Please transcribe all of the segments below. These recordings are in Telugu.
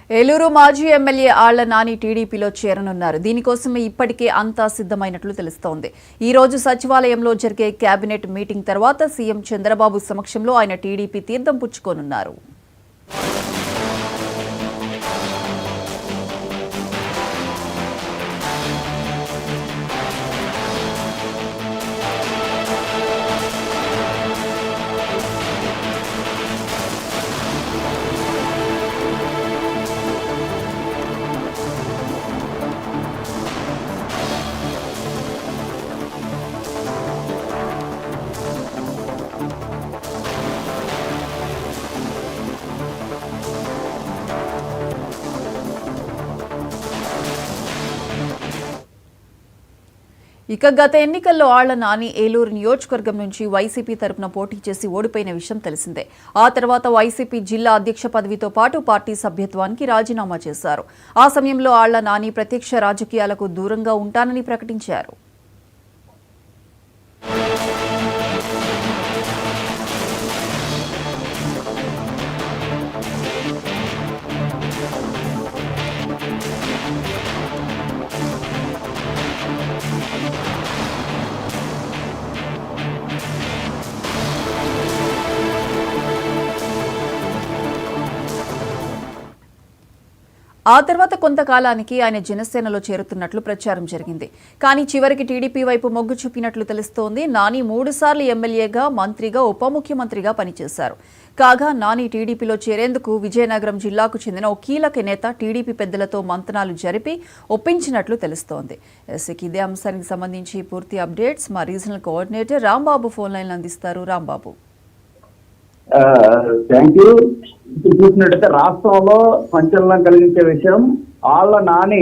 ఏలూరు మాజీ ఎమ్మెల్యే ఆళ్ల నాని టీడీపీలో చేరనున్నారు. దీనికోసమే ఇప్పటికే అంతా సిద్ధమైనట్లు తెలుస్తోంది. ఈ రోజు సచివాలయంలో జరిగే కేబినెట్ మీటింగ్ తర్వాత సీఎం చంద్రబాబు సమక్షంలో ఆయన టీడీపీ తీర్థం పుచ్చుకోనున్నారు. ఇక గత ఎన్నికల్లో ఆళ్ల నాని ఏలూరు నియోజకవర్గం నుంచి వైసీపీ తరపున పోటీ చేసి ఓడిపోయిన విషయం తెలిసిందే. ఆ తర్వాత వైసీపీ జిల్లా అధ్యక్ష పదవితో పాటు పార్టీ సభ్యత్వానికి రాజీనామా చేశారు. ఆ సమయంలో ఆళ్ల నాని ప్రత్యక్ష రాజకీయాలకు దూరంగా ఉంటానని ప్రకటించారు. ఆ తర్వాత కొంతకాలానికి ఆయన జనసేనలో చేరుతున్నట్లు ప్రచారం జరిగింది. కానీ చివరికి టీడీపీ వైపు మొగ్గు చూపినట్లు తెలుస్తోంది. నాని 3 సార్లు ఎమ్మెల్యేగా, మంత్రిగా, ఉప ముఖ్యమంత్రిగా పనిచేశారు. కాగా నాని టీడీపీలో చేరేందుకు విజయనగరం జిల్లాకు చెందిన ఓ కీలక నేత టీడీపీ పెద్దలతో మంతనాలు జరిపి ఒప్పించినట్లు తెలుస్తోంది. ఇదే అంశానికి సంబంధించి పూర్తి అప్డేట్స్ మా రీజనల్ కోఆర్డినేటర్ రాంబాబు ఫోన్ లైన్లో అందిస్తారు. రాంబాబు. Thank you. ఇప్పుడు చూసినట్టయితే రాష్ట్రంలో సంచలనం కలిగించే విషయం, ఆళ్ల నాని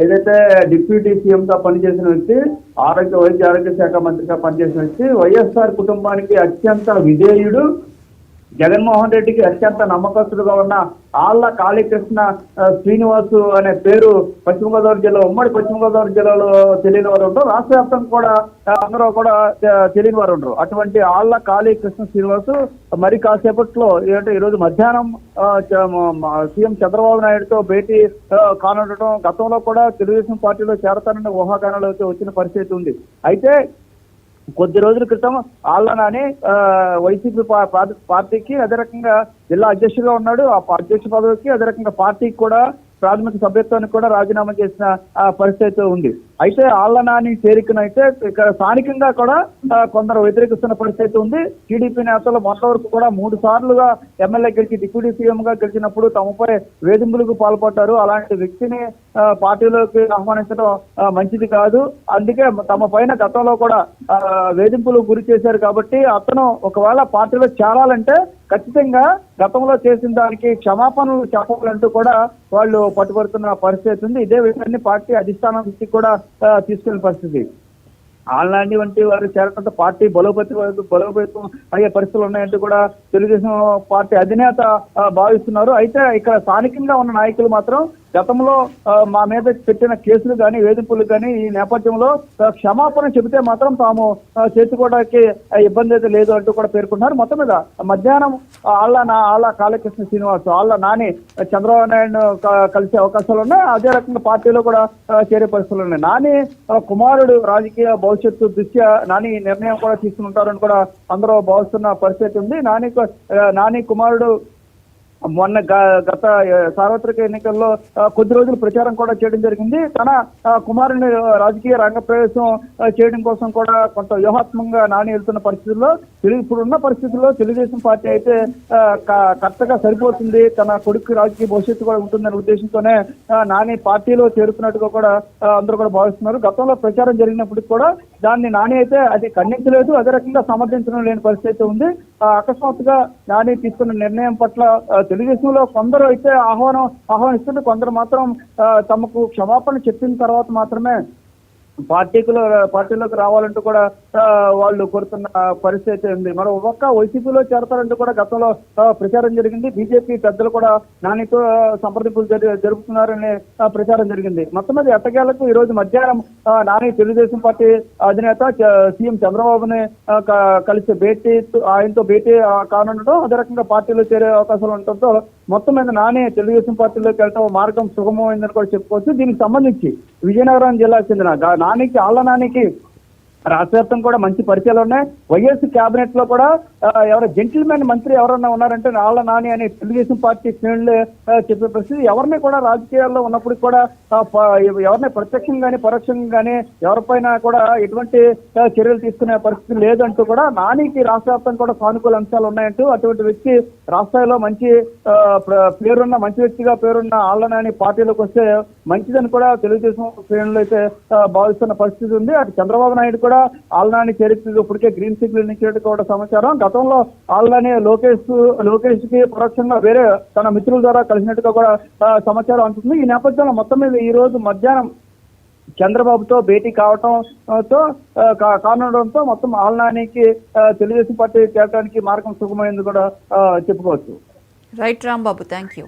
ఏదైతే డిప్యూటీ సీఎం గా పనిచేసిన వ్యక్తి, వైద్య ఆరోగ్య శాఖ మంత్రిగా పనిచేసిన వ్యక్తి, వైఎస్ఆర్ కుటుంబానికి అత్యంత విధేయుడు, జగన్మోహన్ రెడ్డికి అత్యంత నమ్మకస్తుడుగా ఉన్న ఆళ్ల కాళీకృష్ణ శ్రీనివాసు అనే పేరు పశ్చిమ గోదావరి జిల్లా, ఉమ్మడి పశ్చిమ గోదావరి జిల్లాలో తెలియని వారు ఉంటారు, రాష్ట్ర వ్యాప్తంగా కూడా అందరూ కూడా తెలియని వారు ఉంటారు. అటువంటి ఆళ్ల కాళీకృష్ణ శ్రీనివాసు మరి కాసేపట్లో ఏంటంటే ఈరోజు మధ్యాహ్నం సీఎం చంద్రబాబు నాయుడుతో భేటీ కానుండటం, గతంలో కూడా తెలుగుదేశం పార్టీలో చేరతానన్న ఊహాగానాలు అయితే వచ్చిన పరిస్థితి ఉంది. అయితే కొద్ది రోజుల క్రితం ఆళ్ల నాని వైసీపీ పార్టీకి అదే రకంగా జిల్లా అధ్యక్షుడిగా ఉన్నాడు. ఆ అధ్యక్ష పదవికి అదే రకంగా పార్టీకి కూడా ప్రాథమిక సభ్యత్వానికి కూడా రాజీనామా చేసిన పరిస్థితి ఉంది. అయితే ఆళ్ల నాని చేరికనైతే ఇక్కడ స్థానికంగా కూడా కొందరు వ్యతిరేకిస్తున్న పరిస్థితి ఉంది. టీడీపీ నేతలు మొన్న వరకు కూడా 3 సార్లుగా ఎమ్మెల్యే గెలిచి డిప్యూటీ సీఎం గా గెలిచినప్పుడు తమపై వేధింపులకు పాల్పడ్డారు. అలాంటి వ్యక్తిని పార్టీలోకి ఆహ్వానించడం మంచిది కాదు. అందుకే తమ పైన గతంలో కూడా వేధింపులు గురి చేశారు. కాబట్టి అతను ఒకవేళ పార్టీలో చేరాలంటే ఖచ్చితంగా గతంలో చేసిన దానికి క్షమాపణలు చెప్పాలంటూ కూడా వాళ్ళు పట్టుబడుతున్న పరిస్థితి ఉంది. ఇదే విషయాన్ని పార్టీ అధిష్టానం నుంచి కూడా తీసుకెళ్లిన పరిస్థితి. ఆళ్ల వంటి వారు చేరడంతో పార్టీ బలోపేతం అయ్యే పరిస్థితులు ఉన్నాయంటూ కూడా తెలుగుదేశం పార్టీ అధినేత భావిస్తున్నారు. అయితే ఇక్కడ స్థానికంగా ఉన్న నాయకులు మాత్రం గతంలో మా మీద పెట్టిన కేసులు కానీ వేధింపులు కానీ ఈ నేపథ్యంలో క్షమాపణ చెబితే మాత్రం తాము చేర్చుకోవడానికి ఇబ్బంది అయితే లేదు అంటూ కూడా పేర్కొన్నారు. మొత్తం మీద మధ్యాహ్నం ఆళ్ల కాళీకృష్ణ శ్రీనివాస్, ఆళ్ల నాని చంద్రబాబు నాయుడు కలిసే అవకాశాలు ఉన్నాయి. అదే రకంగా పార్టీలో కూడా చేరే పరిస్థితులు ఉన్నాయి. నాని కుమారుడు రాజకీయ భవిష్యత్తు దృష్ట్యా నాని నిర్ణయం కూడా తీసుకుంటారని కూడా అందరూ భావిస్తున్న పరిస్థితి ఉంది. నాని కుమారుడు మొన్న గత సార్వత్రిక ఎన్నికల్లో కొద్ది రోజులు ప్రచారం కూడా చేయడం జరిగింది. తన కుమారుని రాజకీయ రంగ ప్రవేశం చేయడం కోసం కూడా కొంత వ్యూహాత్మకంగా నాని వెళ్తున్న పరిస్థితుల్లో ఇప్పుడున్న పరిస్థితుల్లో తెలుగుదేశం పార్టీ అయితే కరెక్ట్గా సరిపోతుంది, తన కొడుకు రాజకీయ భవిష్యత్తు కూడా ఉంటుందనే ఉద్దేశంతోనే నాని పార్టీలో చేరుతున్నట్టుగా కూడా అందరూ కూడా భావిస్తున్నారు. గతంలో ప్రచారం జరిగినప్పటికీ కూడా దాన్ని నాని అయితే అది ఖండించలేదు, అదే రకంగా సమర్థించడం లేని పరిస్థితి ఉంది. అకస్మాత్తుగా నాని తీసుకున్న నిర్ణయం పట్ల తెలుగుదేశంలో కొందరు అయితే ఆహ్వానిస్తుంటే కొందరు మాత్రం తమకు క్షమాపణ చెప్పిన తర్వాత మాత్రమే పార్టీలోకి రావాలంటూ కూడా వాళ్ళు కోరుతున్న పరిస్థితి ఉంది. మరో ఒక్క వైసీపీలో చేరతారంటూ కూడా గతంలో ప్రచారం జరిగింది. బీజేపీ పెద్దలు కూడా నానితో సంప్రదింపులు జరుపుతున్నారనే ప్రచారం జరిగింది. మొత్తం మీద ఎట్టకేలకు ఈ రోజు మధ్యాహ్నం నాని తెలుగుదేశం పార్టీ అధినేత సీఎం చంద్రబాబుని కలిసి ఆయనతో భేటీ కానుండటం, అదే రకంగా పార్టీలో చేరే అవకాశాలు ఉండటంతో మొత్తం మీద నాని తెలుగుదేశం పార్టీలోకి వెళ్ళటం మార్గం సుగమమైందని కూడా చెప్పుకోవచ్చు. దీనికి సంబంధించి విజయనగరం జిల్లాకు చెందిన నానికి ఆళ్ల నానికి రాష్ట్ర వ్యాప్తంగా కూడా మంచి పరిచయాలు ఉన్నాయి. వైఎస్ క్యాబినెట్ లో కూడా ఎవరో జెంటిల్మెన్ మంత్రి ఎవరన్నా ఉన్నారంటే ఆళ్ల నాని అనే తెలుగుదేశం పార్టీ శ్రేణులు చెప్పే పరిస్థితి. ఎవరిని కూడా రాజకీయాల్లో ఉన్నప్పుడు కూడా ఎవరిని ప్రత్యక్షంగా కానీ పరోక్షంగా కానీ ఎవరిపైన కూడా ఎటువంటి చర్యలు తీసుకునే పరిస్థితి లేదంటూ కూడా నానికి రాష్ట్ర వ్యాప్తంగా కూడా సానుకూల అంశాలు ఉన్నాయంటూ అటువంటి వ్యక్తి రాష్ట్రాల్లో మంచి పేరున్న మంచి వ్యక్తిగా పేరున్న ఆళ్ల నాని పార్టీలోకి వస్తే మంచిదని కూడా తెలుగుదేశం శ్రేణులు అయితే భావిస్తున్న పరిస్థితి ఉంది. అటు చంద్రబాబు నాయుడు కూడా ఆళ్ల నాని చరిత్ర ఇప్పటికే గ్రీన్ సిగ్నల్ ఇచ్చినట్టు కూడా సమాచారం. గతంలో ఆళ్ల నాని లోకేష్ కి పరోక్షంగా వేరే తన మిత్రుల ద్వారా కలిసినట్టుగా కూడా సమాచారం అందుతుంది. ఈ నేపథ్యంలో మొత్తం మీద ఈ రోజు మధ్యాహ్నం చంద్రబాబుతో భేటీ కానుండడంతో మొత్తం ఆళ్ల నానికి తెలుగుదేశం పార్టీ చేరడానికి మార్గం సుగమైంది కూడా చెప్పుకోవచ్చు. Right Rambabu, thank you.